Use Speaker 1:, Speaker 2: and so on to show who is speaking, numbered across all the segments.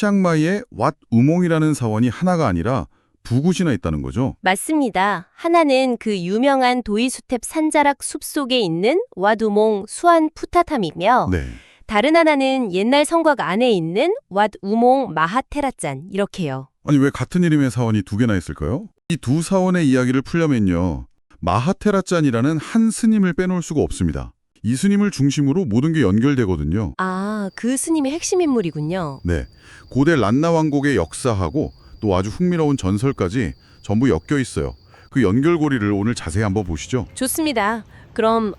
Speaker 1: 치앙마이에 왓 우몽이라는 사원이 하나가 아니라 두 곳이나 있다는 거죠?
Speaker 2: 맞습니다. 하나는 그 유명한 도이수텝 산자락 숲속에 있는 왓우몽 수안 푸타탐이며
Speaker 1: 네.
Speaker 2: 다른 하나는 옛날 성곽 안에 있는 왓우몽 마하테라짠 이렇게요.
Speaker 1: 아니 왜 같은 이름의 사원이 두 개나 있을까요? 이 두 사원의 이야기를 풀려면요. 마하테라짠이라는 한 스님을 빼놓을 수가 없습니다. 이 스님을 중심으로 모든 게 연결되거든요.
Speaker 2: 아, 그 스님이 핵심 인물이군요.
Speaker 1: 네. 고대 란나 왕국의 역사하고 또 아주 흥미로운 전설까지 전부 엮여 있어요. 그 연결고리를 오늘 자세히 한번 보시죠.
Speaker 2: 좋습니다. 그럼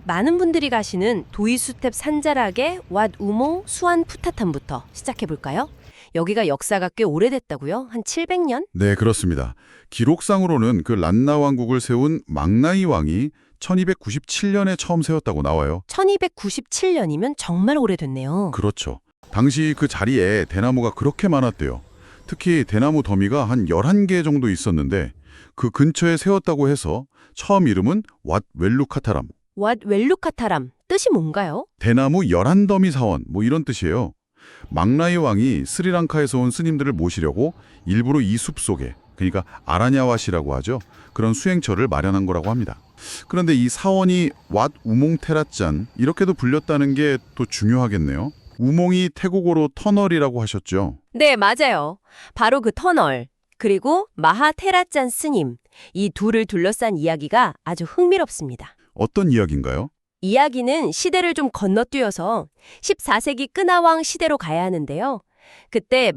Speaker 2: 많은 분들이 가시는 도이수텝 산자락의 왓우몽 수안 푸타탐부터 시작해 볼까요? 여기가 역사가 꽤 오래됐다고요? 한 700년?
Speaker 1: 네, 그렇습니다. 기록상으로는 그 란나 왕국을 세운 망나이 왕이 1297년에 처음 세웠다고 나와요.
Speaker 2: 1297년이면 정말 오래됐네요.
Speaker 1: 그렇죠. 당시 그 자리에 대나무가 그렇게 많았대요. 특히 대나무 더미가 한 11개 정도 있었는데 그 근처에 세웠다고 해서 처음 이름은 왓 웰루카타람.
Speaker 2: 왓 웰루카타람, 뜻이 뭔가요?
Speaker 1: 대나무 11더미 사원 뭐 이런 뜻이에요. 망나이 왕이 스리랑카에서 온 스님들을 모시려고 일부러 이 숲속에, 그러니까 아라냐왓이라고 하죠. 그런 수행처를 마련한 거라고 합니다. 그런데 이 사원이 왓 우몽 테라짠 이렇게도 불렸다는 게 또 중요하겠네요. 우몽이 태국어로 터널이라고 하셨죠.
Speaker 2: 네, 맞아요. 바로 그 터널, 그리고 마하테라짠 스님, 이 둘을 둘러싼 이야기가 아주 흥미롭습니다.
Speaker 1: 어떤 이야기인가요?
Speaker 2: 이야기는 시대를 좀 건너뛰어서 14세기 끄나왕 시대로 가야 하는데요. 그때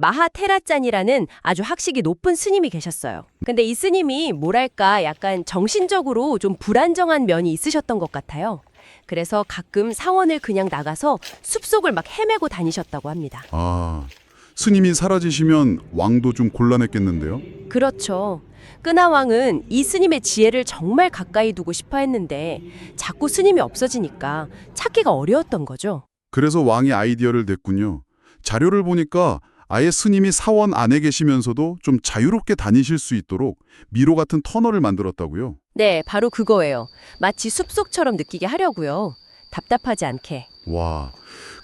Speaker 2: 마하테라짠이라는 아주 학식이 높은 스님이 계셨어요. 근데 이 스님이 뭐랄까 약간 정신적으로 좀 불안정한 면이 있으셨던 것 같아요. 그래서 가끔 사원을 그냥 나가서 숲속을 막 헤매고 다니셨다고 합니다.
Speaker 1: 아, 스님이 사라지시면 왕도 좀 곤란했겠는데요?
Speaker 2: 그렇죠. 끄나왕은 이 스님의 지혜를 정말 가까이 두고 싶어 했는데 자꾸 스님이 없어지니까 찾기가 어려웠던 거죠.
Speaker 1: 그래서 왕이 아이디어를 냈군요. 자료를 보니까 아예 스님이 사원 안에 계시면서도 좀 자유롭게 다니실 수 있도록 미로 같은 터널을 만들었다고요.
Speaker 2: 네, 바로 그거예요. 마치 숲속처럼 느끼게 하려고요. 답답하지 않게.
Speaker 1: 와,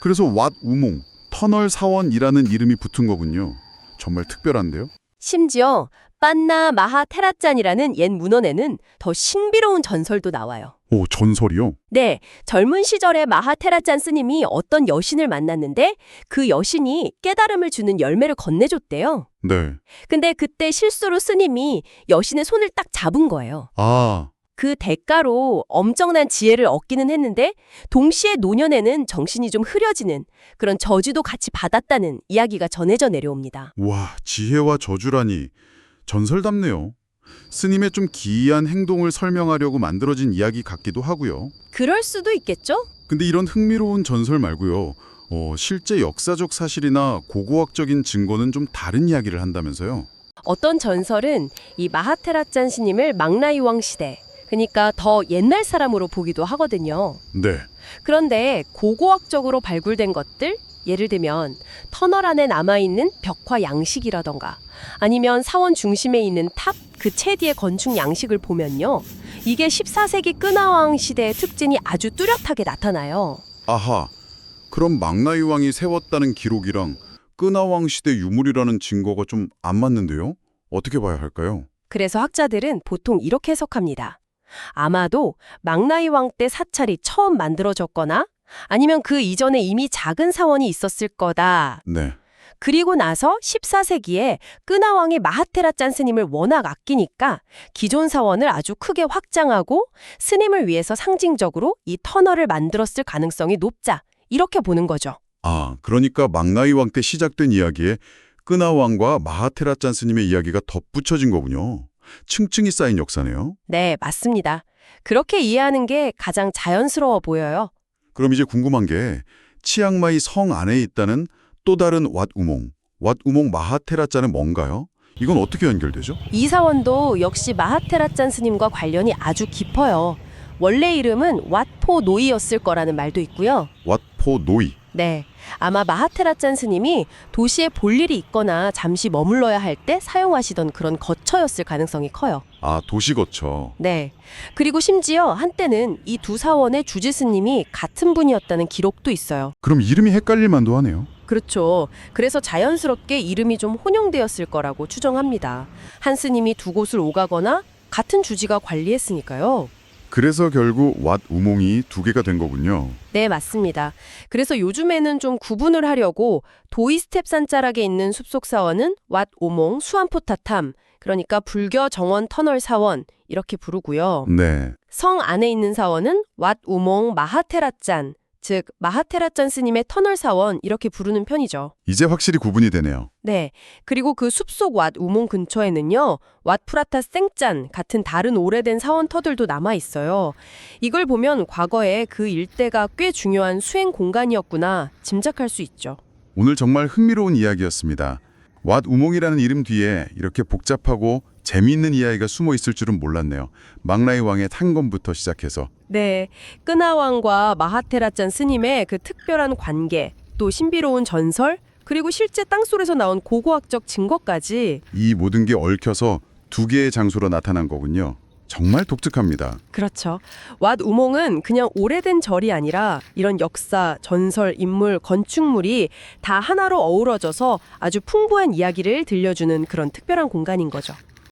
Speaker 1: 그래서 왓 우몽, 터널 사원이라는 이름이 붙은 거군요. 정말 특별한데요?
Speaker 2: 심지어 빤나 마하테라짠이라는 옛 문헌에는 더 신비로운 전설도 나와요.
Speaker 1: 오, 전설이요?
Speaker 2: 네, 젊은 시절에 마하테라짠 스님이 어떤 여신을 만났는데 그 여신이 깨달음을 주는 열매를 건네줬대요.
Speaker 1: 네.
Speaker 2: 근데 그때 실수로 스님이 여신의 손을 딱 잡은 거예요.
Speaker 1: 아,
Speaker 2: 그 대가로 엄청난 지혜를 얻기는 했는데 동시에 노년에는 정신이 좀 흐려지는 그런 저주도 같이 받았다는 이야기가 전해져 내려옵니다.
Speaker 1: 와, 지혜와 저주라니 전설답네요. 스님의 좀 기이한 행동을 설명하려고 만들어진 이야기 같기도 하고요.
Speaker 2: 그럴 수도 있겠죠?
Speaker 1: 근데 이런 흥미로운 전설 말고요. 실제 역사적 사실이나 고고학적인 증거는 좀 다른 이야기를 한다면서요?
Speaker 2: 어떤 전설은 이 마하테라짠 스님을 망나이왕 시대, 그러니까 더 옛날 사람으로 보기도 하거든요.
Speaker 1: 네.
Speaker 2: 그런데 고고학적으로 발굴된 것들, 예를 들면 터널 안에 남아있는 벽화 양식이라던가 아니면 사원 중심에 있는 탑, 그 체디의 건축 양식을 보면요. 이게 14세기 끄나왕 시대의 특징이 아주 뚜렷하게 나타나요.
Speaker 1: 아하, 그럼 망나이 왕이 세웠다는 기록이랑 끄나왕 시대 유물이라는 증거가 좀 안 맞는데요? 어떻게 봐야 할까요?
Speaker 2: 그래서 학자들은 보통 이렇게 해석합니다. 아마도 망나이 왕 때 사찰이 처음 만들어졌거나 아니면 그 이전에 이미 작은 사원이 있었을 거다.
Speaker 1: 네.
Speaker 2: 그리고 나서 14세기에 끄나왕이 마하테라짠 스님을 워낙 아끼니까 기존 사원을 아주 크게 확장하고 스님을 위해서 상징적으로 이 터널을 만들었을 가능성이 높자. 이렇게 보는 거죠.
Speaker 1: 아, 그러니까 망나이 왕 때 시작된 이야기에 끄나왕과 마하테라짠 스님의 이야기가 덧붙여진 거군요. 층층이 쌓인 역사네요.
Speaker 2: 네, 맞습니다. 그렇게 이해하는 게 가장 자연스러워 보여요.
Speaker 1: 그럼 이제 궁금한 게 치앙마이 성 안에 있다는 또 다른 왓 우몽 마하테라짠은 뭔가요? 이건 어떻게 연결되죠?
Speaker 2: 이 사원도 역시 마하테라짠 스님과 관련이 아주 깊어요. 원래 이름은 왓포 노이였을 거라는 말도 있고요.
Speaker 1: 왓포 노이.
Speaker 2: 네, 아마 마하테라짠 스님이 도시에 볼 일이 있거나 잠시 머물러야 할 때 사용하시던 그런 거처였을 가능성이 커요.
Speaker 1: 아, 도시 거처.
Speaker 2: 네, 그리고 심지어 한때는 이 두 사원의 주지 스님이 같은 분이었다는 기록도 있어요.
Speaker 1: 그럼 이름이 헷갈릴 만도 하네요.
Speaker 2: 그렇죠. 그래서 자연스럽게 이름이 좀 혼용되었을 거라고 추정합니다. 한 스님이 두 곳을 오가거나 같은 주지가 관리했으니까요.
Speaker 1: 그래서 결국 왓 우몽이 두 개가 된 거군요.
Speaker 2: 네, 맞습니다. 그래서 요즘에는 좀 구분을 하려고 도이스텝 산자락에 있는 숲속 사원은 왓 오몽 수안포타탐, 그러니까 불교 정원 터널 사원 이렇게 부르고요.
Speaker 1: 네.
Speaker 2: 성 안에 있는 사원은 왓 우몽 마하테라짠, 즉 마하테라짠 스님의 터널 사원 이렇게 부르는 편이죠.
Speaker 1: 이제 확실히 구분이 되네요.
Speaker 2: 네. 그리고 그 숲속 왓 우몽 근처에는요, 왓 프라타 쌩짠 같은 다른 오래된 사원터들도 남아 있어요. 이걸 보면 과거에 그 일대가 꽤 중요한 수행 공간이었구나 짐작할 수 있죠.
Speaker 1: 오늘 정말 흥미로운 이야기였습니다. 왓 우몽이라는 이름 뒤에 이렇게 복잡하고 재미있는 이야기가 숨어 있을 줄은 몰랐네요. 망라이 왕의 탄검부터 시작해서.
Speaker 2: 네. 끄나왕과 마하테라짠 스님의 그 특별한 관계, 또 신비로운 전설, 그리고 실제 땅속에서 나온 고고학적 증거까지.
Speaker 1: 이 모든 게 얽혀서 두 개의 장소로 나타난 거군요. 정말 독특합니다.
Speaker 2: 그렇죠. 왓 우몽은 그냥 오래된 절이 아니라 이런 역사, 전설, 인물, 건축물이 다 하나로 어우러져서 아주 풍부한 이야기를 들려주는 그런 특별한 공간인 거죠.